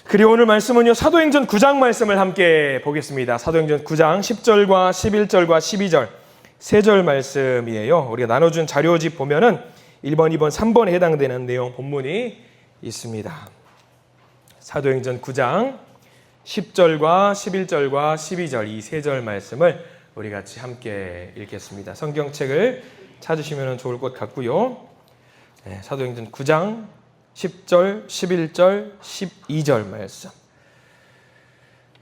그리고 오늘 말씀은요, 사도행전 9장 말씀을 함께 보겠습니다. 사도행전 9장 10절과 11절과 12절 세 절 말씀이에요. 우리가 나눠준 자료집 보면은 1번, 2번, 3번에 해당되는 내용 본문이 있습니다. 사도행전 9장 10절과 11절과 12절 이 세 절 말씀을 우리 같이 함께 읽겠습니다. 성경책을 찾으시면 좋을 것 같고요. 사도행전 9장 10절, 11절, 12절 말씀.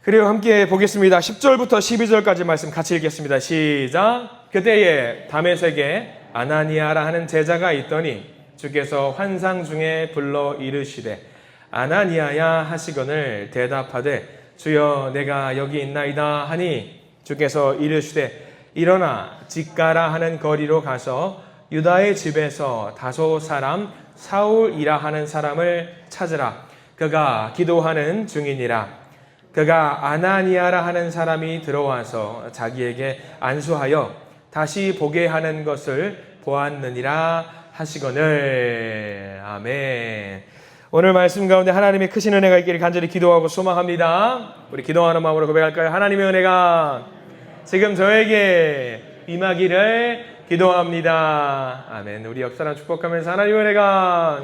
그리고 함께 보겠습니다. 10절부터 12절까지 말씀 같이 읽겠습니다. 시작. 그때에 다메섹에 아나니아라 하는 제자가 있더니 주께서 환상 중에 불러 이르시되 아나니아야 하시거늘 대답하되 주여 내가 여기 있나이다 하니 주께서 이르시되 일어나 직가라 하는 거리로 가서 유다의 집에서 다소 사람 사울이라 하는 사람을 찾으라. 그가 기도하는 중이니라. 그가 아나니아라 하는 사람이 들어와서 자기에게 안수하여 다시 보게 하는 것을 보았느니라 하시거늘. 아멘. 오늘 말씀 가운데 하나님의 크신 은혜가 있기를 간절히 기도하고 소망합니다. 우리 기도하는 마음으로 고백할까요? 하나님의 은혜가 지금 저에게 임하기를 기도합니다. 아멘. 우리 옆사람 축복하면서 하나님의 은혜가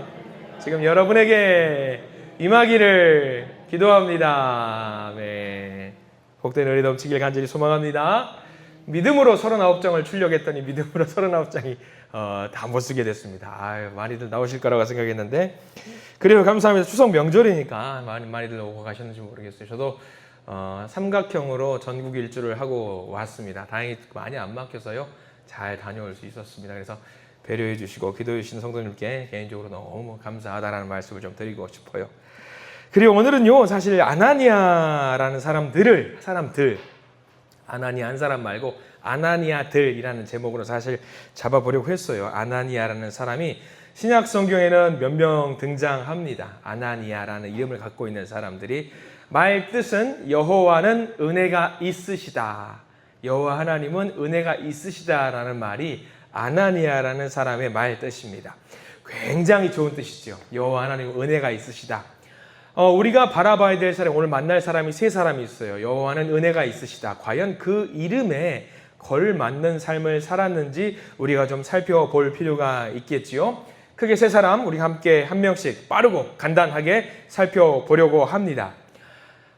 지금 여러분에게 임하기를 기도합니다. 아멘. 복된 은혜 넘치길 간절히 소망합니다. 믿음으로 39장을 출력했더니 믿음으로 39장이 다 못 쓰게 됐습니다. 많이들 나오실 거라고 생각했는데 그래요. 감사합니다. 추석 명절이니까 많이들 오고 가셨는지 모르겠어요. 저도 삼각형으로 전국 일주를 하고 왔습니다. 다행히 많이 안 막혀서요. 잘 다녀올 수 있었습니다. 그래서 배려해 주시고 기도해 주시는 성도님께 개인적으로 너무 감사하다라는 말씀을 좀 드리고 싶어요. 그리고 오늘은요, 사실 아나니아라는 사람들, 아나니아 한 사람 말고 아나니아들이라는 제목으로 사실 잡아보려고 했어요. 아나니아라는 사람이 신약 성경에는 몇 명 등장합니다. 아나니아라는 이름을 갖고 있는 사람들이 말 뜻은 여호와는 은혜가 있으시다. 여호와 하나님은 은혜가 있으시다라는 말이 아나니아라는 사람의 말 뜻입니다. 굉장히 좋은 뜻이죠. 여호와 하나님은 은혜가 있으시다. 우리가 바라봐야 될 사람, 오늘 만날 사람이 세 사람이 있어요. 여호와는 은혜가 있으시다. 과연 그 이름에 걸맞는 삶을 살았는지 우리가 좀 살펴볼 필요가 있겠지요. 크게 세 사람 우리 함께 한 명씩 빠르고 간단하게 살펴보려고 합니다.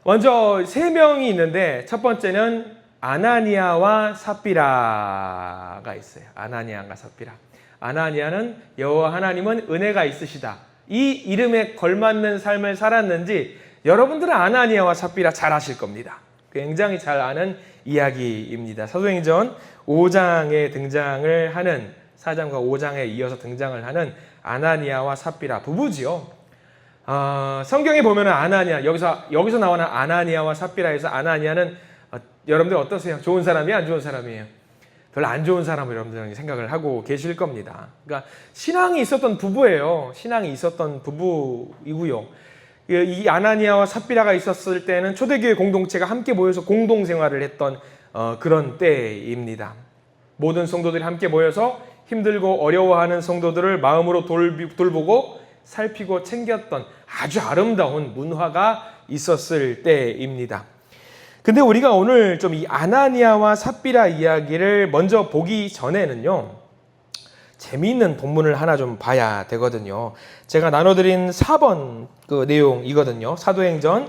먼저 세 명이 있는데 첫 번째는 아나니아와 삽비라가 있어요. 아나니아와 삽비라. 아나니아는 여호와 하나님은 은혜가 있으시다. 이 이름에 걸맞는 삶을 살았는지 여러분들은 아나니아와 삽비라 잘 아실 겁니다. 굉장히 잘 아는 이야기입니다. 사도행전 5장에 등장을 하는 4장과 5장에 이어서 등장을 하는 아나니아와 삽비라 부부지요. 성경에 보면은 아나니아 여기서 나오는 아나니아와 삽비라에서 아나니아는 여러분들 어떠세요? 좋은 사람이에요? 안 좋은 사람이에요? 별로 안 좋은 사람을 여러분들이 생각을 하고 계실 겁니다. 그러니까 신앙이 있었던 부부예요. 신앙이 있었던 부부이고요. 이 아나니아와 삽비라가 있었을 때는 초대교회 공동체가 함께 모여서 공동생활을 했던 그런 때입니다. 모든 성도들이 함께 모여서 힘들고 어려워하는 성도들을 마음으로 돌보고 살피고 챙겼던 아주 아름다운 문화가 있었을 때입니다. 근데 우리가 오늘 좀 이 아나니아와 삽비라 이야기를 먼저 보기 전에는요, 재미있는 본문을 하나 좀 봐야 되거든요. 제가 나눠드린 4번 그 내용이거든요. 사도행전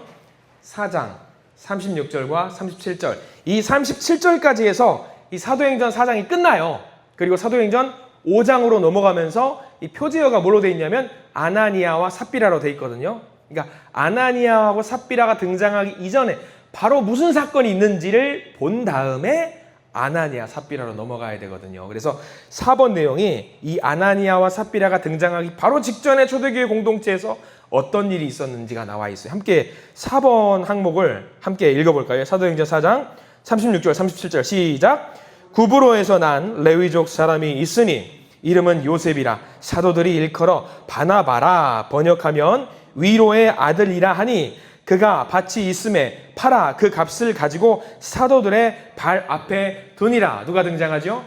4장 36절과 37절. 이 37절까지 해서 이 사도행전 4장이 끝나요. 그리고 사도행전 5장으로 넘어가면서 이 표제어가 뭘로 돼 있냐면 아나니아와 삽비라로 돼 있거든요. 그러니까 아나니아하고 삽비라가 등장하기 이전에 바로 무슨 사건이 있는지를 본 다음에 아나니아, 삽비라로 넘어가야 되거든요. 그래서 4번 내용이 이 아나니아와 삽비라가 등장하기 바로 직전에 초대교회 공동체에서 어떤 일이 있었는지가 나와 있어요. 함께 4번 항목을 함께 읽어볼까요? 사도행전 4장 36절, 37절 시작. 구브로에서 난 레위족 사람이 있으니 이름은 요셉이라 사도들이 일컬어 바나바라 번역하면 위로의 아들이라 하니 그가 밭이 있음에 팔아 그 값을 가지고 사도들의 발 앞에 두니라. 누가 등장하죠?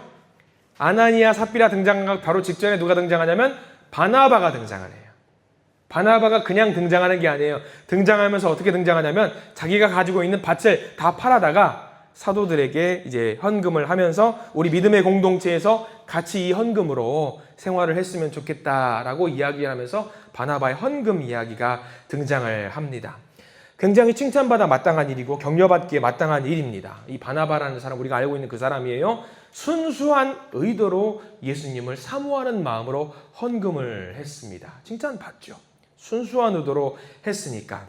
아나니아 삽비라 등장하기 바로 직전에 누가 등장하냐면 바나바가 등장을 해요. 바나바가 그냥 등장하는 게 아니에요. 등장하면서 어떻게 등장하냐면 자기가 가지고 있는 밭을 다 팔아다가 사도들에게 이제 헌금을 하면서 우리 믿음의 공동체에서 같이 이 헌금으로 생활을 했으면 좋겠다라고 이야기를 하면서 바나바의 헌금 이야기가 등장을 합니다. 굉장히 칭찬받아 마땅한 일이고 격려받기에 마땅한 일입니다. 이 바나바라는 사람, 우리가 알고 있는 그 사람이에요. 순수한 의도로 예수님을 사모하는 마음으로 헌금을 했습니다. 칭찬받죠. 순수한 의도로 했으니까.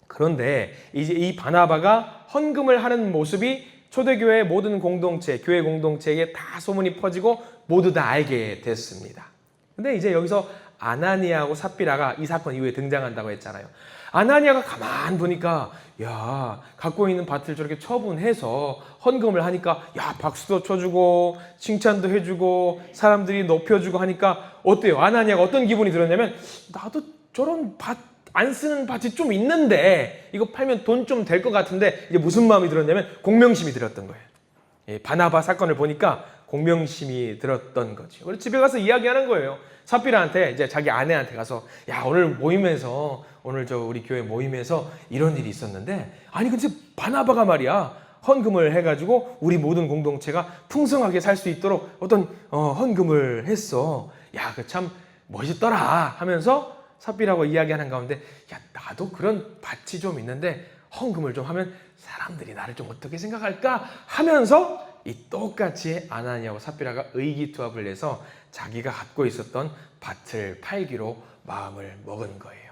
그런데 이제 이 바나바가 헌금을 하는 모습이 초대교회의 모든 공동체, 교회 공동체에게 다 소문이 퍼지고 모두 다 알게 됐습니다. 근데 이제 여기서 아나니아하고 삽비라가 이 사건 이후에 등장한다고 했잖아요. 아나니아가 가만 보니까 야, 갖고 있는 밭을 저렇게 처분해서 헌금을 하니까 야, 박수도 쳐주고 칭찬도 해주고 사람들이 높여주고 하니까 어때요? 아나니아가 어떤 기분이 들었냐면 나도 저런 밭 안 쓰는 밭이 좀 있는데 이거 팔면 돈 좀 될 것 같은데 이제 무슨 마음이 들었냐면 공명심이 들었던 거예요. 예, 바나바 사건을 보니까 공명심이 들었던 거죠. 그래서 집에 가서 이야기하는 거예요. 삽비라한테 이제 자기 아내한테 가서 야, 오늘 모임에서 오늘 저 우리 교회 모임에서 이런 일이 있었는데 아니 근데 바나바가 말이야 헌금을 해가지고 우리 모든 공동체가 풍성하게 살 수 있도록 어떤 헌금을 했어. 야, 그 참 멋있더라 하면서 삽비라고 이야기하는 가운데 야, 나도 그런 밭이 좀 있는데 헌금을 좀 하면 사람들이 나를 좀 어떻게 생각할까 하면서 이 똑같이 아나니아와 삽비라가 의기투합을 해서 자기가 갖고 있었던 밭을 팔기로 마음을 먹은 거예요.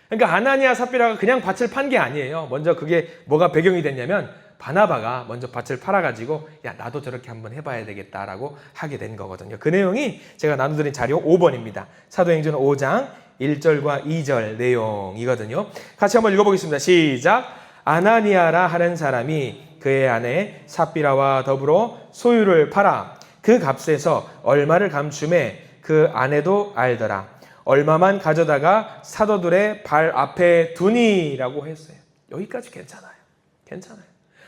그러니까 아나니아 삽비라가 그냥 밭을 판 게 아니에요. 먼저 그게 뭐가 배경이 됐냐면 바나바가 먼저 밭을 팔아가지고 야, 나도 저렇게 한번 해봐야 되겠다라고 하게 된 거거든요. 그 내용이 제가 나눠드린 자료 5번입니다. 사도행전 5장 1절과 2절 내용이거든요. 같이 한번 읽어보겠습니다. 시작. 아나니아라 하는 사람이 그의 아내 삽비라와 더불어 소유를 팔아 그 값에서 얼마를 감춤해 그 아내도 알더라. 얼마만 가져다가 사도들의 발 앞에 두니라고 했어요. 여기까지 괜찮아요. 괜찮아요.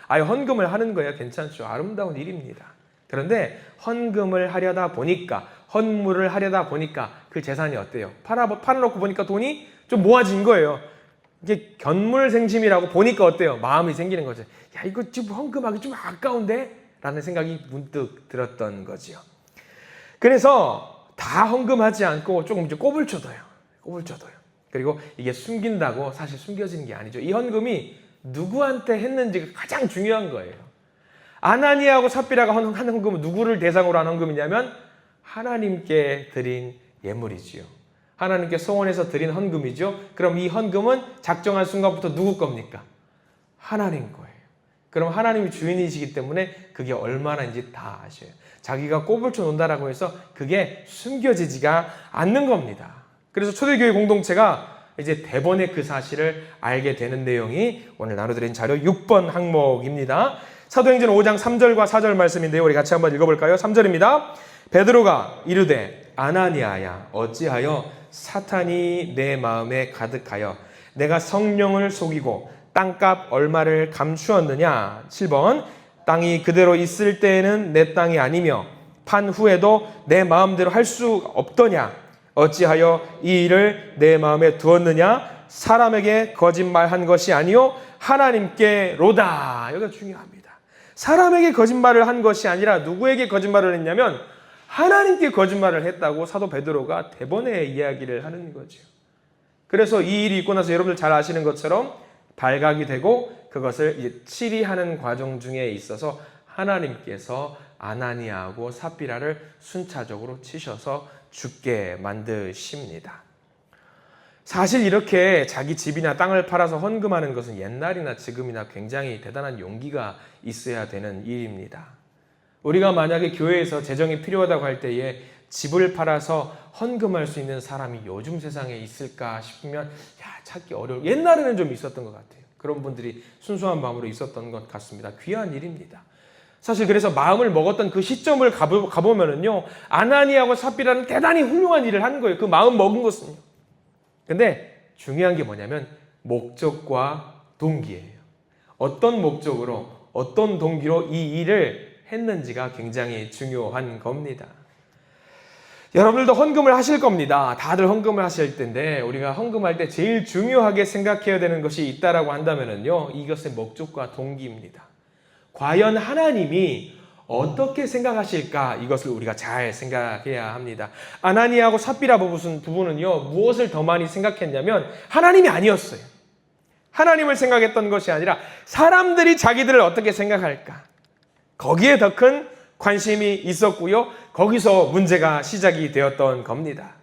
아예 헌금을 하는 거야 괜찮죠. 아름다운 일입니다. 그런데 헌금을 하려다 보니까 헌물을 하려다 보니까 그 재산이 어때요? 팔아놓고 보니까 돈이 좀 모아진 거예요. 이게 견물생심이라고 보니까 어때요? 마음이 생기는 거죠. 야, 이거 지금 헌금하기 좀 아까운데? 라는 생각이 문득 들었던 거지요. 그래서 다 헌금하지 않고 조금 이제 꼽을 쳐둬요. 꼽을 쳐둬요. 그리고 이게 숨긴다고 사실 숨겨지는 게 아니죠. 이 헌금이 누구한테 했는지가 가장 중요한 거예요. 아나니아하고 삽비라가 한 헌금은 누구를 대상으로 한 헌금이냐면 하나님께 드린 예물이지요. 하나님께 소원해서 드린 헌금이죠. 그럼 이 헌금은 작정한 순간부터 누구 겁니까? 하나님 거예요. 그럼 하나님이 주인이시기 때문에 그게 얼마나인지 다 아셔요. 자기가 꼽을 쳐 놓는다라고 해서 그게 숨겨지지가 않는 겁니다. 그래서 초대교회 공동체가 이제 대번에 그 사실을 알게 되는 내용이 오늘 나눠드린 자료 6번 항목입니다. 사도행전 5장 3절과 4절 말씀인데요. 우리 같이 한번 읽어볼까요? 3절입니다. 베드로가 이르되 아나니아야 어찌하여 사탄이 내 마음에 가득하여 내가 성령을 속이고 땅값 얼마를 감추었느냐. 7번 땅이 그대로 있을 때에는 내 땅이 아니며 판 후에도 내 마음대로 할 수 없더냐. 어찌하여 이 일을 내 마음에 두었느냐. 사람에게 거짓말한 것이 아니요 하나님께로다. 여기가 중요합니다. 사람에게 거짓말을 한 것이 아니라 누구에게 거짓말을 했냐면 하나님께 거짓말을 했다고 사도 베드로가 대번에 이야기를 하는 거죠. 그래서 이 일이 있고 나서 여러분들 잘 아시는 것처럼 발각이 되고 그것을 이제 치리하는 과정 중에 있어서 하나님께서 아나니아하고 삽비라를 순차적으로 치셔서 죽게 만드십니다. 사실 이렇게 자기 집이나 땅을 팔아서 헌금하는 것은 옛날이나 지금이나 굉장히 대단한 용기가 있어야 되는 일입니다. 우리가 만약에 교회에서 재정이 필요하다고 할 때에 집을 팔아서 헌금할 수 있는 사람이 요즘 세상에 있을까 싶으면 찾기 어려워. 옛날에는 좀 있었던 것 같아요. 그런 분들이 순수한 마음으로 있었던 것 같습니다. 귀한 일입니다. 사실 그래서 마음을 먹었던 그 시점을 가보면은요, 아나니아와 삽비라는 대단히 훌륭한 일을 한 거예요. 그 마음 먹은 것은요. 근데 중요한 게 뭐냐면 목적과 동기예요. 어떤 목적으로, 어떤 동기로 이 일을 했는지가 굉장히 중요한 겁니다. 여러분들도 헌금을 하실 겁니다. 다들 헌금을 하실 텐데 우리가 헌금할 때 제일 중요하게 생각해야 되는 것이 있다라고 한다면요, 이것의 목적과 동기입니다. 과연 하나님이 어떻게 생각하실까? 이것을 우리가 잘 생각해야 합니다. 아나니아하고 삽비라 부부는요, 무엇을 더 많이 생각했냐면 하나님이 아니었어요. 하나님을 생각했던 것이 아니라 사람들이 자기들을 어떻게 생각할까? 거기에 더 큰 관심이 있었고요. 거기서 문제가 시작이 되었던 겁니다.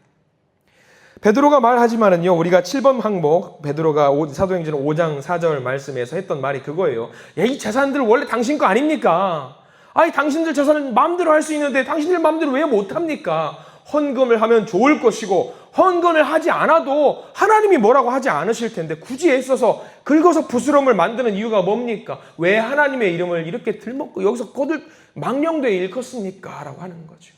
베드로가 말하지만은요, 우리가 7번 항목, 베드로가 사도행전 5장 4절 말씀에서 했던 말이 그거예요. 야, 이 재산들 원래 당신 거 아닙니까? 아니, 당신들 재산을 마음대로 할 수 있는데 당신들 마음대로 왜 못합니까? 헌금을 하면 좋을 것이고 헌금을 하지 않아도 하나님이 뭐라고 하지 않으실 텐데 굳이 애써서 긁어서 부스럼을 만드는 이유가 뭡니까? 왜 하나님의 이름을 이렇게 들먹고 여기서 망령되이 일컫습니까? 라고 하는 거죠.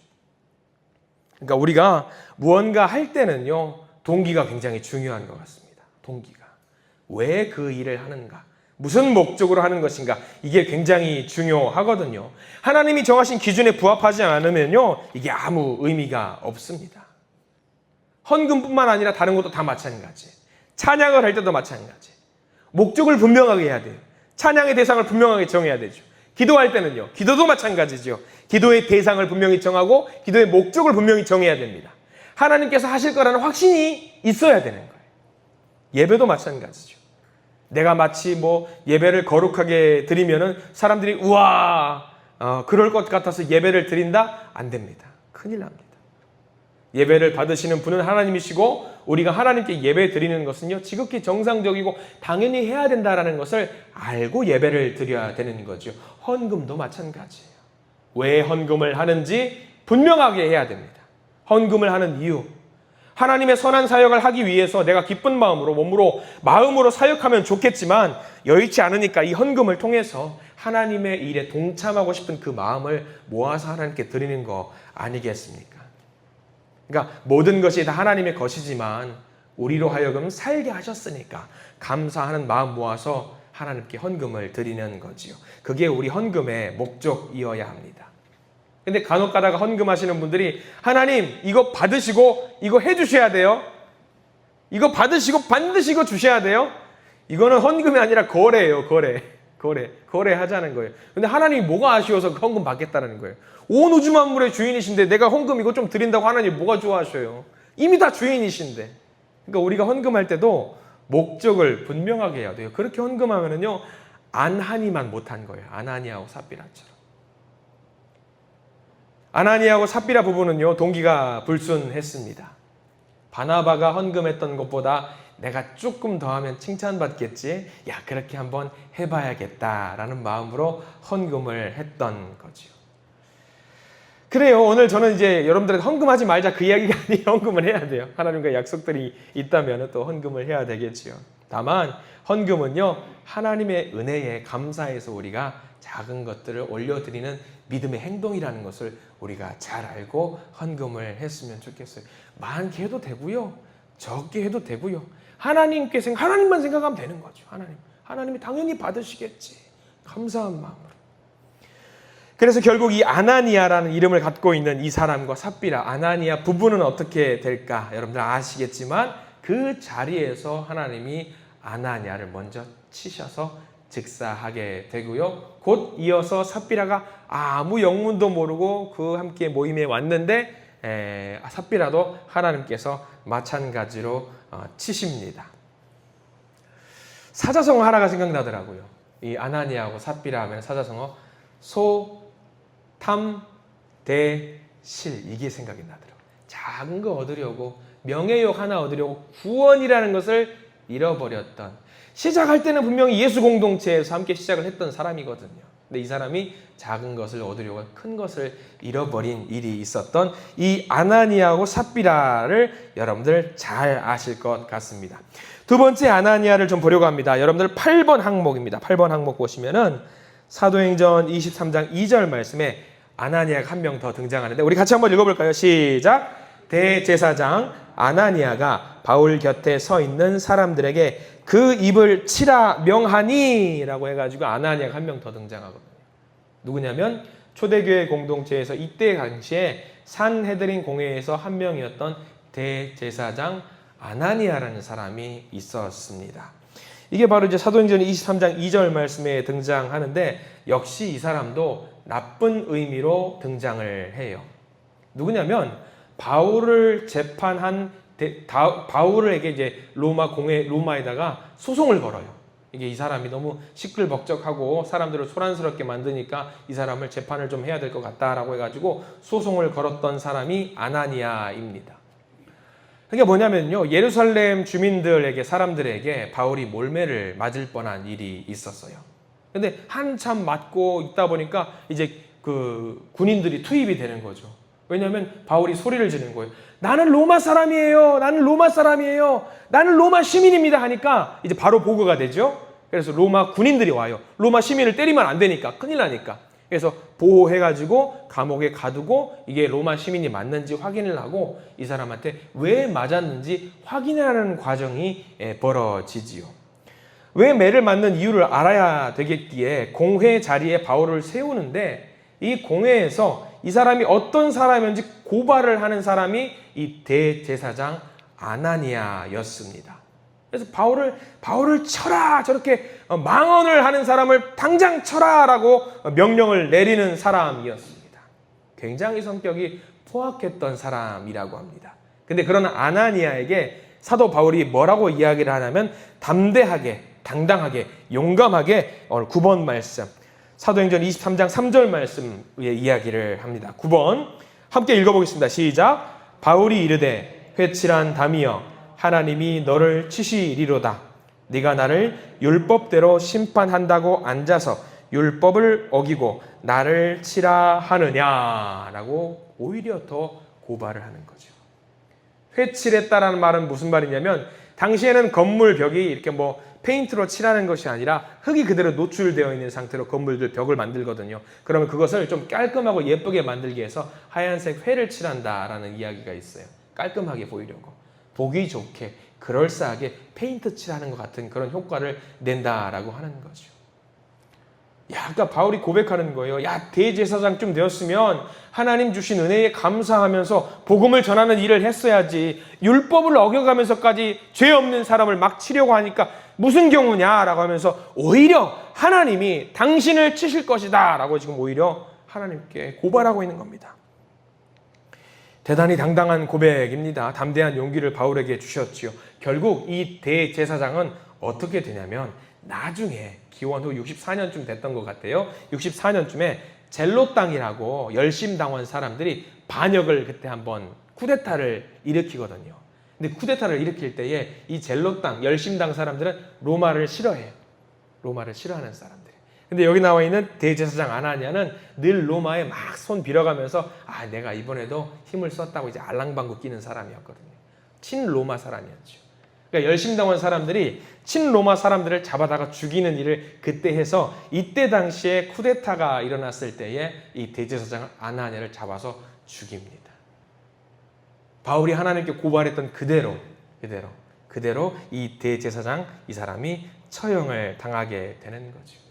그러니까 우리가 무언가 할 때는요, 동기가 굉장히 중요한 것 같습니다. 동기가. 왜 그 일을 하는가? 무슨 목적으로 하는 것인가? 이게 굉장히 중요하거든요. 하나님이 정하신 기준에 부합하지 않으면요, 이게 아무 의미가 없습니다. 헌금뿐만 아니라 다른 것도 다 마찬가지. 찬양을 할 때도 마찬가지. 목적을 분명하게 해야 돼요. 찬양의 대상을 분명하게 정해야 되죠. 기도할 때는요, 기도도 마찬가지죠. 기도의 대상을 분명히 정하고 기도의 목적을 분명히 정해야 됩니다. 하나님께서 하실 거라는 확신이 있어야 되는 거예요. 예배도 마찬가지죠. 내가 마치 예배를 거룩하게 드리면은 사람들이 우와, 그럴 것 같아서 예배를 드린다? 안 됩니다. 큰일 납니다. 예배를 받으시는 분은 하나님이시고 우리가 하나님께 예배 드리는 것은요, 지극히 정상적이고 당연히 해야 된다라는 것을 알고 예배를 드려야 되는 거죠. 헌금도 마찬가지예요. 왜 헌금을 하는지 분명하게 해야 됩니다. 헌금을 하는 이유, 하나님의 선한 사역을 하기 위해서 내가 기쁜 마음으로 몸으로 마음으로 사역하면 좋겠지만 여의치 않으니까 이 헌금을 통해서 하나님의 일에 동참하고 싶은 그 마음을 모아서 하나님께 드리는 거 아니겠습니까? 그러니까 모든 것이 다 하나님의 것이지만 우리로 하여금 살게 하셨으니까 감사하는 마음 모아서 하나님께 헌금을 드리는 거지요. 그게 우리 헌금의 목적이어야 합니다. 근데 간혹 가다가 헌금하시는 분들이 하나님 이거 받으시고 이거 해주셔야 돼요. 이거 받으시고 반드시 이거 주셔야 돼요. 이거는 헌금이 아니라 거래예요. 거래 하자는 거예요. 근데 하나님이 뭐가 아쉬워서 헌금 받겠다는 거예요. 온 우주 만물의 주인이신데 내가 헌금 이거 좀 드린다고 하나님 뭐가 좋아하셔요? 이미 다 주인이신데. 그러니까 우리가 헌금할 때도 목적을 분명하게 해야 돼요. 그렇게 헌금하면은요, 안하니만 못한 거예요. 아나니아하고 삽비라처럼. 아나니아하고 삽비라 부부는요, 동기가 불순했습니다. 바나바가 헌금했던 것보다 내가 조금 더 하면 칭찬받겠지? 야, 그렇게 한번 해봐야겠다라는 마음으로 헌금을 했던 거죠. 그래요. 오늘 저는 이제 여러분들한테 헌금하지 말자 그 이야기가 아니에요. 헌금을 해야 돼요. 하나님과 약속들이 있다면 또 헌금을 해야 되겠지요. 다만 헌금은요, 하나님의 은혜에 감사해서 우리가 작은 것들을 올려드리는 믿음의 행동이라는 것을 우리가 잘 알고 헌금을 했으면 좋겠어요. 많게 해도 되고요, 적게 해도 되고요. 하나님만 생각하면 되는 거죠. 하나님이 당연히 받으시겠지. 감사한 마음으로. 그래서 결국 이 아나니아라는 이름을 갖고 있는 이 사람과 삽비라, 아나니아 부부는 어떻게 될까? 여러분들 아시겠지만 그 자리에서 하나님이 아나니아를 먼저 치셔서 즉사하게 되고요. 곧 이어서 삽비라가 아무 영문도 모르고 그 함께 모임에 왔는데 삽비라도 하나님께서 마찬가지로 치십니다. 사자성어 하나가 생각나더라고요. 이 아나니아하고 삽비라 하면 사자성어 소, 탐, 대, 실, 이게 생각이 나더라고요. 작은 거 얻으려고, 명예욕 하나 얻으려고 구원이라는 것을 잃어버렸던, 시작할 때는 분명히 예수 공동체에서 함께 시작을 했던 사람이거든요. 근데 이 사람이 작은 것을 얻으려고 큰 것을 잃어버린 일이 있었던 이 아나니아하고 삽비라를 여러분들 잘 아실 것 같습니다. 두 번째 아나니아를 좀 보려고 합니다. 여러분들 8번 항목입니다. 8번 항목 보시면은 사도행전 23장 2절 말씀에 아나니아가 한 명 더 등장하는데 우리 같이 한번 읽어볼까요? 시작! 대제사장 아나니아가 바울 곁에 서 있는 사람들에게 그 입을 치라 명하니 라고 해가지고 아나니아가 한 명 더 등장하거든요. 누구냐면 초대교회 공동체에서 이때 당시에 산헤드린 공회에서 한 명이었던 대제사장 아나니아라는 사람이 있었습니다. 이게 바로 이제 사도행전 23장 2절 말씀에 등장하는데 역시 이 사람도 나쁜 의미로 등장을 해요. 누구냐면 바울을 재판한 바울에게 이제 로마에다가 소송을 걸어요. 이게 이 사람이 너무 시끌벅적하고 사람들을 소란스럽게 만드니까 이 사람을 재판을 좀 해야 될 것 같다라고 해가지고 소송을 걸었던 사람이 아나니아입니다. 그게 뭐냐면요, 예루살렘 주민들에게, 사람들에게 바울이 몰매를 맞을 뻔한 일이 있었어요. 근데 한참 맞고 있다 보니까 이제 그 군인들이 투입이 되는 거죠. 왜냐하면 바울이 소리를 지르는 거예요. 나는 로마 사람이에요. 나는 로마 사람이에요. 나는 로마 시민입니다 하니까 이제 바로 보고가 되죠. 그래서 로마 군인들이 와요. 로마 시민을 때리면 안 되니까, 큰일 나니까. 그래서 보호해가지고 감옥에 가두고 이게 로마 시민이 맞는지 확인을 하고 이 사람한테 왜 맞았는지 확인하는 과정이 벌어지지요. 왜 매를 맞는 이유를 알아야 되겠기에 공회 자리에 바울을 세우는데 이 공회에서 이 사람이 어떤 사람인지 고발을 하는 사람이 이 대제사장 아나니아였습니다. 그래서 바울을 쳐라, 저렇게 망언을 하는 사람을 당장 쳐라라고 명령을 내리는 사람이었습니다. 굉장히 성격이 포악했던 사람이라고 합니다. 근데 그런 아나니아에게 사도 바울이 뭐라고 이야기를 하냐면 담대하게, 당당하게, 용감하게 9번 말씀, 사도행전 23장 3절 말씀의 이야기를 합니다. 9번 함께 읽어보겠습니다. 시작. 바울이 이르되 회칠한 담이여 하나님이 너를 치시리로다. 네가 나를 율법대로 심판한다고 앉아서 율법을 어기고 나를 치라 하느냐라고 오히려 더 고발을 하는 거죠. 회칠했다라는 말은 무슨 말이냐면 당시에는 건물 벽이 이렇게 뭐 페인트로 칠하는 것이 아니라 흙이 그대로 노출되어 있는 상태로 건물들 벽을 만들거든요. 그러면 그것을 좀 깔끔하고 예쁘게 만들기 위해서 하얀색 회를 칠한다라는 이야기가 있어요. 깔끔하게 보이려고. 보기 좋게, 그럴싸하게 페인트 칠하는 것 같은 그런 효과를 낸다라고 하는 거죠. 야, 아까 바울이 고백하는 거예요. 야, 대제사장쯤 되었으면 하나님 주신 은혜에 감사하면서 복음을 전하는 일을 했어야지. 율법을 어겨가면서까지 죄 없는 사람을 막 치려고 하니까 무슨 경우냐라고 하면서 오히려 하나님이 당신을 치실 것이다 라고 지금 오히려 하나님께 고발하고 있는 겁니다. 대단히 당당한 고백입니다. 담대한 용기를 바울에게 주셨지요. 결국 이 대제사장은 어떻게 되냐면 나중에 기원 후 64년쯤 됐던 것 같아요. 64년쯤에 젤로 땅이라고 열심당원 사람들이 반역을 그때 한번 쿠데타를 일으키거든요. 근데 쿠데타를 일으킬 때에 이 젤로 땅 열심당 사람들은 로마를 싫어해요. 로마를 싫어하는 사람들. 근데 여기 나와 있는 대제사장 아나니아는 늘 로마에 막 손 빌어가면서 내가 이번에도 힘을 썼다고 이제 알랑방구 끼는 사람이었거든요. 친로마 사람이었죠. 그러니까 열심당원 사람들이 친로마 사람들을 잡아다가 죽이는 일을 그때 해서 이때 당시에 쿠데타가 일어났을 때에 이 대제사장 아나니아를 잡아서 죽입니다. 바울이 하나님께 고발했던 그대로 이 대제사장 이 사람이 처형을 당하게 되는 거죠.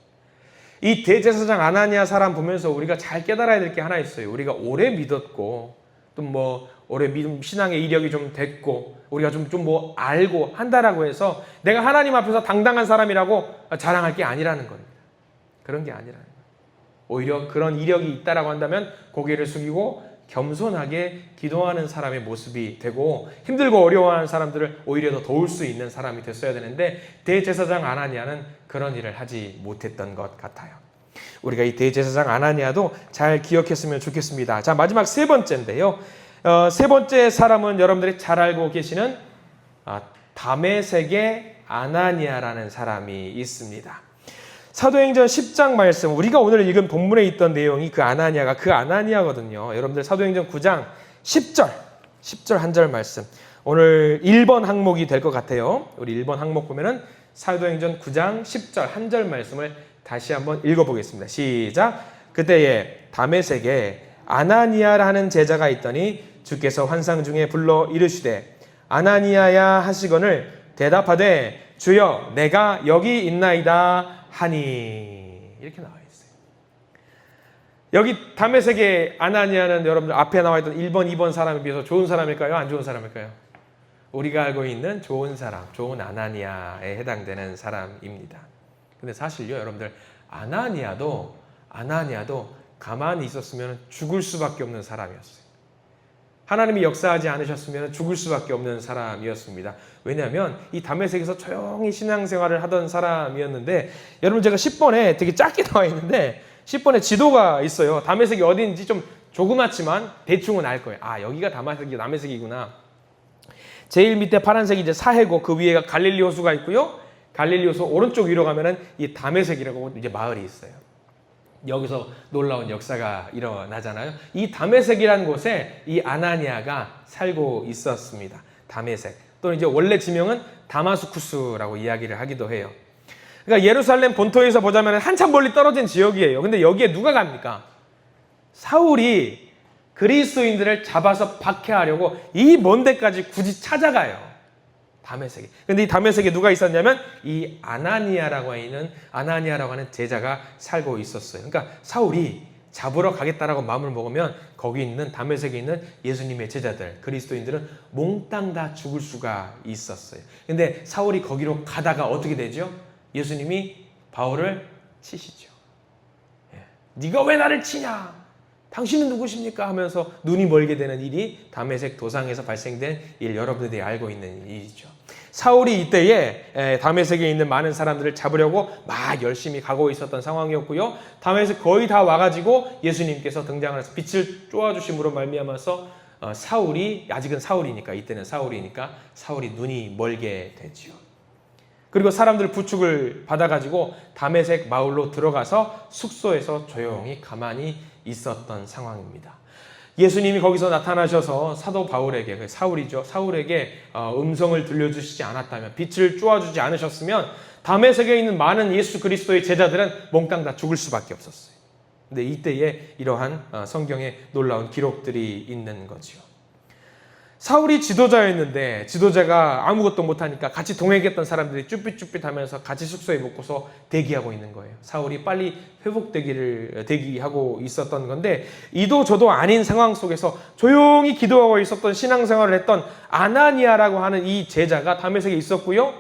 이 대제사장 아나니아 사람 보면서 우리가 잘 깨달아야 될 게 하나 있어요. 우리가 오래 믿었고 또 뭐 오래 믿음 신앙의 이력이 좀 됐고 우리가 좀 뭐 알고 한다라고 해서 내가 하나님 앞에서 당당한 사람이라고 자랑할 게 아니라는 겁니다. 그런 게 아니라는 거예요. 오히려 그런 이력이 있다라고 한다면 고개를 숙이고 겸손하게 기도하는 사람의 모습이 되고 힘들고 어려워하는 사람들을 오히려 더 도울 수 있는 사람이 됐어야 되는데 대제사장 아나니아는 그런 일을 하지 못했던 것 같아요. 우리가 이 대제사장 아나니아도 잘 기억했으면 좋겠습니다. 자, 마지막 세 번째인데요. 세 번째 사람은 여러분들이 잘 알고 계시는 다메섹의 아나니아라는 사람이 있습니다. 사도행전 10장 말씀, 우리가 오늘 읽은 본문에 있던 내용이 그 아나니아거든요. 여러분들 사도행전 9장 10절 한 절 말씀. 오늘 1번 항목이 될 것 같아요. 우리 1번 항목 보면은 사도행전 9장 10절 한 절 말씀을 다시 한번 읽어보겠습니다. 시작. 그때에 다메섹에 아나니아라 하는 제자가 있더니 주께서 환상 중에 불러 이르시되 아나니아야 하시거늘 대답하되 주여 내가 여기 있나이다 하니. 이렇게 나와 있어요. 여기 다메섹의 아나니아는 여러분들 앞에 나와 있던 1번, 2번 사람에 비해서 좋은 사람일까요? 안 좋은 사람일까요? 우리가 알고 있는 좋은 사람, 좋은 아나니아에 해당되는 사람입니다. 근데 사실요, 여러분들 아나니아도 가만히 있었으면 죽을 수밖에 없는 사람이었어요. 하나님이 역사하지 않으셨으면 죽을 수밖에 없는 사람이었습니다. 왜냐하면 이 다메섹에서 조용히 신앙생활을 하던 사람이었는데, 여러분 제가 10번에 되게 작게 나와 있는데 10번에 지도가 있어요. 다메섹이 어디인지 좀 조그맣지만 대충은 알 거예요. 아, 여기가 다메섹이구나. 제일 밑에 파란색이 이제 사해고, 그 위에가 갈릴리 호수가 있고요. 갈릴리 호수 오른쪽 위로 가면은 이 다메섹이라고 이제 마을이 있어요. 여기서 놀라운 역사가 일어나잖아요. 이 다메섹이라는 곳에 이 아나니아가 살고 있었습니다. 다메섹. 또는 이제 원래 지명은 다마스쿠스라고 이야기를 하기도 해요. 그러니까 예루살렘 본토에서 보자면 한참 멀리 떨어진 지역이에요. 근데 여기에 누가 갑니까? 사울이 그리스도인들을 잡아서 박해하려고 이 먼 데까지 굳이 찾아가요. 다메섹에. 근데 이 다메섹에 누가 있었냐면 이 아나니아라고 하는 제자가 살고 있었어요. 그러니까 사울이 잡으러 가겠다라고 마음을 먹으면 거기 있는 다메섹에 있는 예수님의 제자들, 그리스도인들은 몽땅 다 죽을 수가 있었어요. 근데 사울이 거기로 가다가 어떻게 되죠? 예수님이 바울을 치시죠. 네가 왜 나를 치냐? 당신은 누구십니까? 하면서 눈이 멀게 되는 일이 다메섹 도상에서 발생된 일, 여러분들이 알고 있는 일이죠. 사울이 이때에 다메섹에 있는 많은 사람들을 잡으려고 막 열심히 가고 있었던 상황이었고요. 다메섹 거의 다 와가지고 예수님께서 등장을 해서 빛을 쪼아주심으로 말미암아서 사울이, 아직은 사울이니까, 이때는 사울이니까 사울이 눈이 멀게 되죠. 그리고 사람들 부축을 받아가지고 다메섹 마을로 들어가서 숙소에서 조용히 가만히 있었던 상황입니다. 예수님이 거기서 나타나셔서 사도 바울에게, 사울이죠, 사울에게 음성을 들려주시지 않았다면, 빛을 쪼아주지 않으셨으면 다메섹에 있는 많은 예수 그리스도의 제자들은 몽땅 다 죽을 수밖에 없었어요. 근데 이때에 이러한 성경에 놀라운 기록들이 있는 거죠. 사울이 지도자였는데 지도자가 아무것도 못하니까 같이 동행했던 사람들이 쭈삣쭈삣하면서 같이 숙소에 묵고서 대기하고 있는 거예요. 사울이 빨리 회복되기를 대기하고 있었던 건데, 이도 저도 아닌 상황 속에서 조용히 기도하고 있었던 신앙생활을 했던 아나니아라고 하는 이 제자가 다메섹에 있었고요.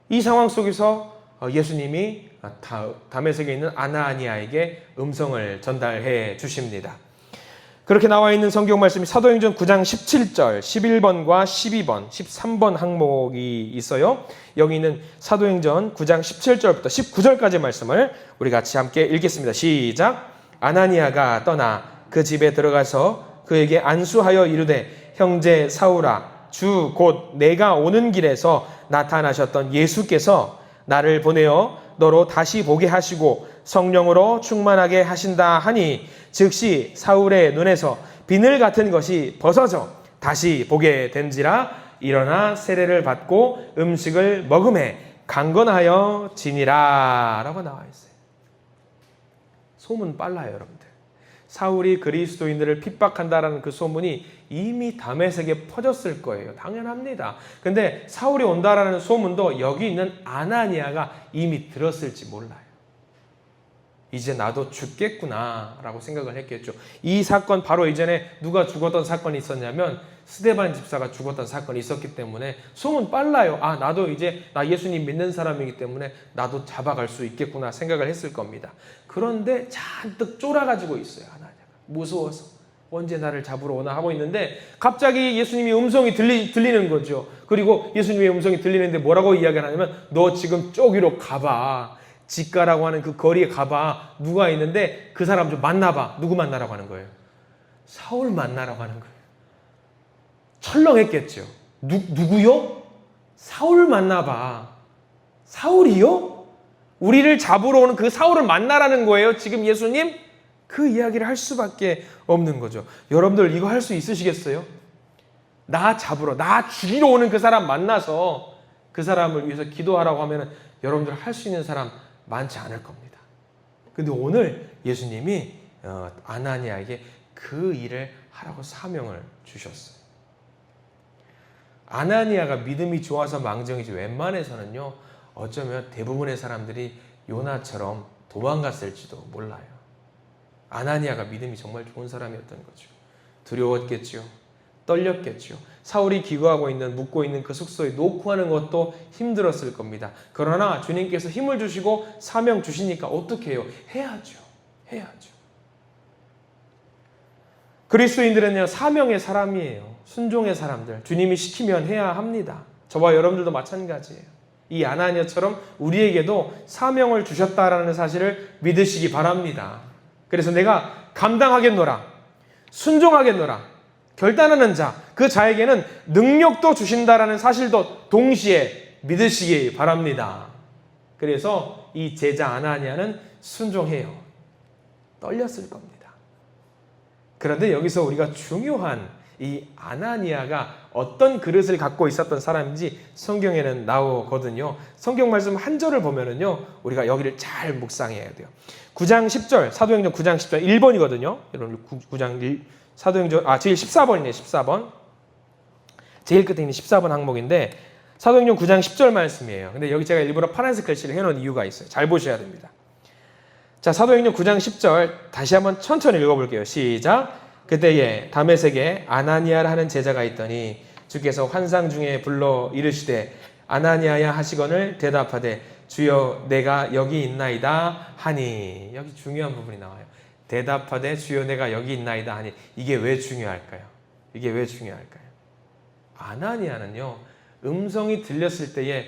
이 상황 속에서 예수님이 다메섹에 있는 아나니아에게 음성을 전달해 주십니다. 그렇게 나와 있는 성경 말씀이 사도행전 9장 17절, 11번과 12번, 13번 항목이 있어요. 여기 있는 사도행전 9장 17절부터 19절까지 말씀을 우리 같이 함께 읽겠습니다. 시작. 아나니아가 떠나 그 집에 들어가서 그에게 안수하여 이르되, 형제 사울아, 주 곧 내가 오는 길에서 나타나셨던 예수께서 나를 보내어 너로 다시 보게 하시고 성령으로 충만하게 하신다 하니, 즉시 사울의 눈에서 비늘 같은 것이 벗어져 다시 보게 된지라. 일어나 세례를 받고 음식을 먹음에 강건하여 지니라 라고 나와 있어요. 소문 빨라요, 여러분들. 사울이 그리스도인들을 핍박한다라는 그 소문이 이미 다메섹에 퍼졌을 거예요. 당연합니다. 근데 사울이 온다라는 소문도 여기 있는 아나니아가 이미 들었을지 몰라요. 이제 나도 죽겠구나 라고 생각을 했겠죠. 이 사건 바로 이전에 누가 죽었던 사건이 있었냐면 스데반 집사가 죽었던 사건이 있었기 때문에 소문 빨라요. 아, 나도 이제 나 예수님 믿는 사람이기 때문에 나도 잡아갈 수 있겠구나 생각을 했을 겁니다. 그런데 잔뜩 쫄아가지고 있어요. 하나님가 무서워서 언제 나를 잡으러 오나 하고 있는데 갑자기 예수님이 음성이 들리는 거죠. 그리고 예수님의 음성이 들리는데 뭐라고 이야기를 하냐면, 너 지금 저기로 가봐. 직가라고 하는 그 거리에 가봐. 누가 있는데 그 사람 좀 만나봐. 누구 만나라고 하는 거예요? 사울 만나라고 하는 거예요. 철렁했겠죠. 누구요? 사울 만나봐. 사울이요? 우리를 잡으러 오는 그 사울을 만나라는 거예요, 지금 예수님? 그 이야기를 할 수밖에 없는 거죠. 여러분들 이거 할 수 있으시겠어요? 나 잡으러, 나 죽이러 오는 그 사람 만나서 그 사람을 위해서 기도하라고 하면 여러분들 할 수 있는 사람 많지 않을 겁니다. 근데 오늘 예수님이 아나니아에게 그 일을 하라고 사명을 주셨어요. 아나니아가 믿음이 좋아서 망정이지 웬만해서는요, 어쩌면 대부분의 사람들이 요나처럼 도망갔을지도 몰라요. 아나니아가 믿음이 정말 좋은 사람이었던 거죠. 두려웠겠죠. 떨렸겠죠. 사울이 기거하고 있는 묵고 있는 그 숙소에 놓고 하는 것도 힘들었을 겁니다. 그러나 주님께서 힘을 주시고 사명 주시니까 어떻게 해요? 해야죠. 해야죠. 그리스도인들은요, 사명의 사람이에요. 순종의 사람들. 주님이 시키면 해야 합니다. 저와 여러분들도 마찬가지예요. 이 아나니아처럼 우리에게도 사명을 주셨다라는 사실을 믿으시기 바랍니다. 그래서 내가 감당하겠노라, 순종하겠노라, 결단하는 자, 그 자에게는 능력도 주신다라는 사실도 동시에 믿으시기 바랍니다. 그래서 이 제자 아나니아는 순종해요. 떨렸을 겁니다. 그런데 여기서 우리가 중요한 이 아나니아가 어떤 그릇을 갖고 있었던 사람인지 성경에는 나오거든요. 성경 말씀 한 절을 보면은요, 우리가 여기를 잘 묵상해야 돼요. 9장 10절, 사도행전 9장 10절 1번이거든요. 여러분 9장 1, 사도행전 제일 14번이네요. 14번. 제일 끝에 있는 14번 항목인데 사도행전 9장 10절 말씀이에요. 근데 여기 제가 일부러 파란색 글씨를 해놓은 이유가 있어요. 잘 보셔야 됩니다. 자, 사도행전 9장 10절 다시 한번 천천히 읽어볼게요. 시작. 그때에 다메섹에 아나니아라 하는 제자가 있더니 주께서 환상 중에 불러 이르시되 아나니아야 하시거늘 대답하되 주여 내가 여기 있나이다 하니. 여기 중요한 부분이 나와요. 대답하되 주여 내가 여기 있나이다 하니. 이게 왜 중요할까요? 이게 왜 중요할까요? 아나니아는요, 음성이 들렸을 때에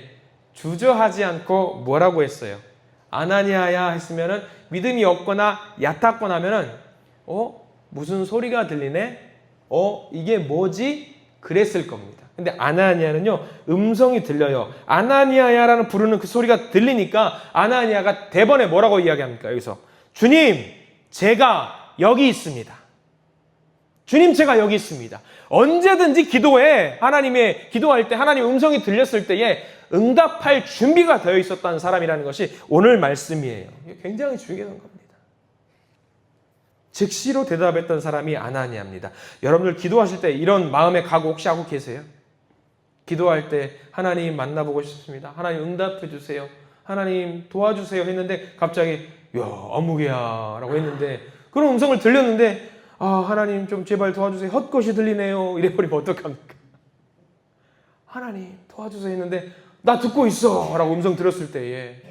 주저하지 않고 뭐라고 했어요? 아나니아야 했으면은 믿음이 없거나 얕았거나 하면은 무슨 소리가 들리네? 이게 뭐지? 그랬을 겁니다. 근데 아나니아는요, 음성이 들려요. 아나니아야라는 부르는 그 소리가 들리니까 아나니아가 대번에 뭐라고 이야기합니까? 여기서 주님, 제가 여기 있습니다. 주님, 제가 여기 있습니다. 언제든지 기도에 하나님의 기도할 때 하나님 음성이 들렸을 때에 응답할 준비가 되어 있었다는 사람이라는 것이 오늘 말씀이에요. 이게 굉장히 중요한 겁니다. 즉시로 대답했던 사람이 아나니아입니다. 여러분들 기도하실 때 이런 마음의 각오 혹시 하고 계세요? 기도할 때 하나님 만나보고 싶습니다. 하나님 응답해 주세요. 하나님 도와주세요 했는데 갑자기 어묵이야 라고 했는데 그런 음성을 들렸는데 하나님 좀 제발 도와주세요. 헛것이 들리네요. 이래버리면 어떡합니까? 하나님 도와주세요 했는데 나 듣고 있어 라고 음성 들었을 때에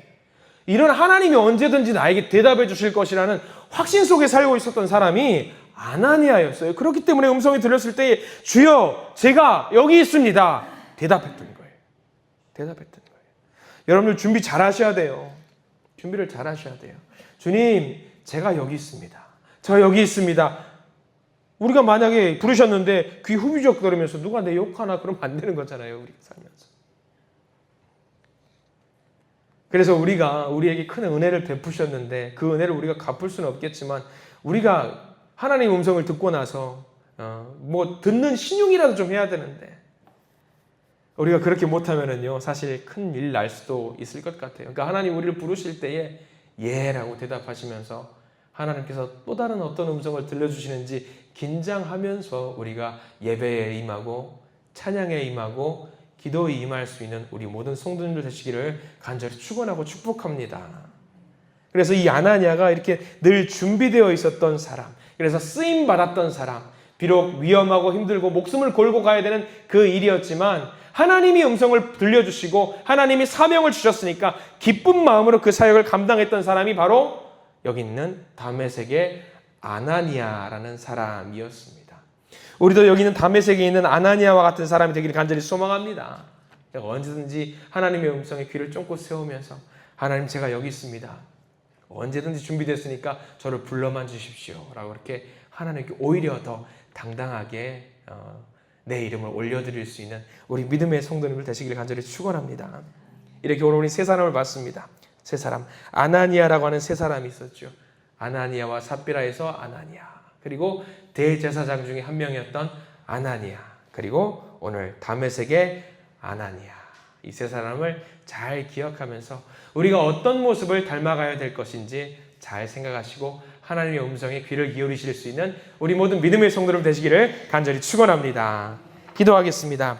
이런 하나님이 언제든지 나에게 대답해 주실 것이라는 확신 속에 살고 있었던 사람이 아나니아였어요. 그렇기 때문에 음성이 들렸을 때에 주여 제가 여기 있습니다. 대답했던 거예요. 대답했던 거예요. 여러분들 준비 잘 하셔야 돼요. 준비를 잘 하셔야 돼요. 주님, 제가 여기 있습니다. 저 여기 있습니다. 우리가 만약에 부르셨는데 귀 후비적 거리면서 누가 내 욕하나 그러면 안 되는 거잖아요. 우리가 살면서. 그래서 우리가 우리에게 큰 은혜를 베푸셨는데 그 은혜를 우리가 갚을 수는 없겠지만 우리가 하나님 음성을 듣고 나서 듣는 신용이라도 좀 해야 되는데 우리가 그렇게 못하면은요 사실 큰 일 날 수도 있을 것 같아요. 그러니까 하나님 우리를 부르실 때에 예라고 대답하시면서 하나님께서 또 다른 어떤 음성을 들려주시는지 긴장하면서 우리가 예배에 임하고 찬양에 임하고 기도에 임할 수 있는 우리 모든 성도님들 되시기를 간절히 축원하고 축복합니다. 그래서 이 아나니아가 이렇게 늘 준비되어 있었던 사람, 그래서 쓰임 받았던 사람, 비록 위험하고 힘들고 목숨을 걸고 가야 되는 그 일이었지만 하나님이 음성을 들려주시고 하나님이 사명을 주셨으니까 기쁜 마음으로 그 사역을 감당했던 사람이 바로 여기 있는 다메섹의 아나니아라는 사람이었습니다. 우리도 여기 있는 다메섹에 있는 아나니아와 같은 사람이 되기를 간절히 소망합니다. 언제든지 하나님의 음성에 귀를 쫑긋 세우면서 하나님 제가 여기 있습니다. 언제든지 준비됐으니까 저를 불러만 주십시오. 라고 이렇게 하나님께 오히려 더 당당하게 내 이름을 올려드릴 수 있는 우리 믿음의 성도님들 되시기를 간절히 축원합니다. 이렇게 오늘 우리 세 사람을 봤습니다. 세 사람, 아나니아라고 하는 세 사람이 있었죠. 아나니아와 삽비라에서 아나니아, 그리고 대제사장 중에 한 명이었던 아나니아, 그리고 오늘 다메섹의 아나니아. 이 세 사람을 잘 기억하면서 우리가 어떤 모습을 닮아가야 될 것인지 잘 생각하시고 하나님의 음성에 귀를 기울이실 수 있는 우리 모든 믿음의 성도들 되시기를 간절히 축원합니다. 기도하겠습니다.